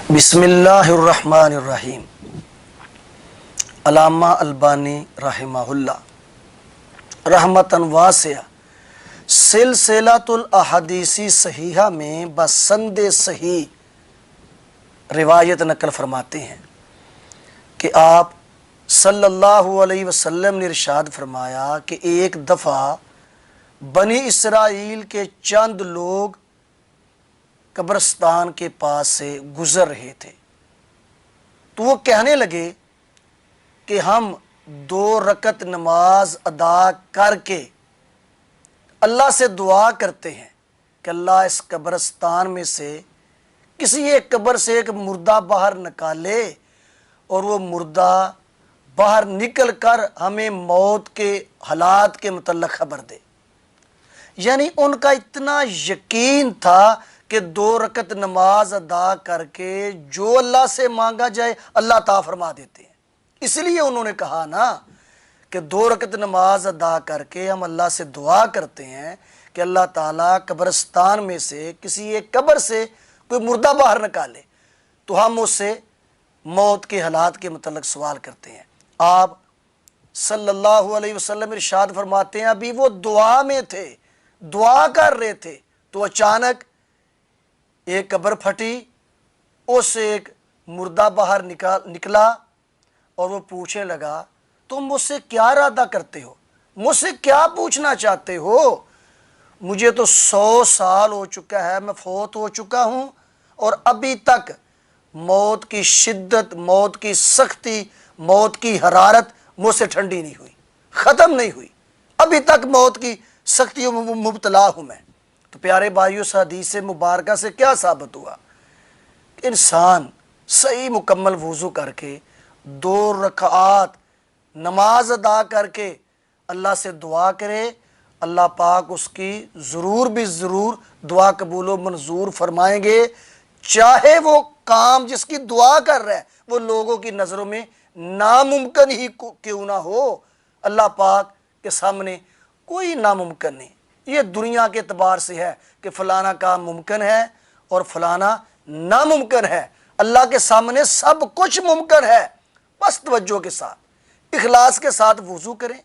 بسم اللہ الرحمن الرحیم۔ علامہ البانی رحمہ اللہ رحمتاً واسعہ سلسلۃ الاحادیث صحیحہ میں بسند صحیح روایت نقل فرماتے ہیں کہ آپ صلی اللہ علیہ وسلم نے ارشاد فرمایا کہ ایک دفعہ بنی اسرائیل کے چند لوگ قبرستان کے پاس سے گزر رہے تھے تو وہ کہنے لگے کہ ہم 2 رکعت نماز ادا کر کے اللہ سے دعا کرتے ہیں کہ اللہ اس قبرستان میں سے کسی ایک قبر سے ایک مردہ باہر نکالے اور وہ مردہ باہر نکل کر ہمیں موت کے حالات کے متعلق خبر دے۔ یعنی ان کا اتنا یقین تھا کہ 2 رکعت نماز ادا کر کے جو اللہ سے مانگا جائے اللہ عطا فرما دیتے ہیں۔ اس لیے انہوں نے کہا نا کہ 2 رکعت نماز ادا کر کے ہم اللہ سے دعا کرتے ہیں کہ اللہ تعالیٰ قبرستان میں سے کسی ایک قبر سے کوئی مردہ باہر نکالے تو ہم اس سے موت کے حالات کے متعلق سوال کرتے ہیں۔ آپ صلی اللہ علیہ وسلم ارشاد فرماتے ہیں ابھی وہ دعا میں تھے، دعا کر رہے تھے تو اچانک ایک قبر پھٹی، اس سے ایک مردہ باہر نکلا اور وہ پوچھنے لگا تم مجھ سے کیا ارادہ کرتے ہو، مجھ سے کیا پوچھنا چاہتے ہو؟ مجھے تو 100 سال ہو چکا ہے، میں فوت ہو چکا ہوں اور ابھی تک موت کی شدت، موت کی سختی، موت کی حرارت مجھ سے ٹھنڈی نہیں ہوئی، ختم نہیں ہوئی، ابھی تک موت کی سختیوں میں مبتلا ہوں میں۔ تو پیارے بھائیو، اس حدیث مبارکہ سے کیا ثابت ہوا کہ انسان صحیح مکمل وضو کر کے 2 رکعات نماز ادا کر کے اللہ سے دعا کرے، اللہ پاک اس کی ضرور بھی ضرور دعا قبول و منظور فرمائیں گے، چاہے وہ کام جس کی دعا کر رہا ہے وہ لوگوں کی نظروں میں ناممکن ہی کیوں نہ ہو۔ اللہ پاک کے سامنے کوئی ناممکن نہیں، یہ دنیا کے اعتبار سے ہے کہ فلانا کام ممکن ہے اور فلانا ناممکن ہے، اللہ کے سامنے سب کچھ ممکن ہے۔ بس توجہ کے ساتھ، اخلاص کے ساتھ وضو کریں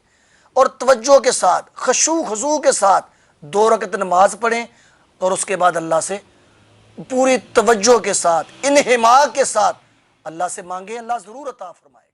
اور توجہ کے ساتھ، خشوع خضوع کے ساتھ 2 رکعت نماز پڑھیں اور اس کے بعد اللہ سے پوری توجہ کے ساتھ، انہماک کے ساتھ اللہ سے مانگیں، اللہ ضرور عطا فرمائے۔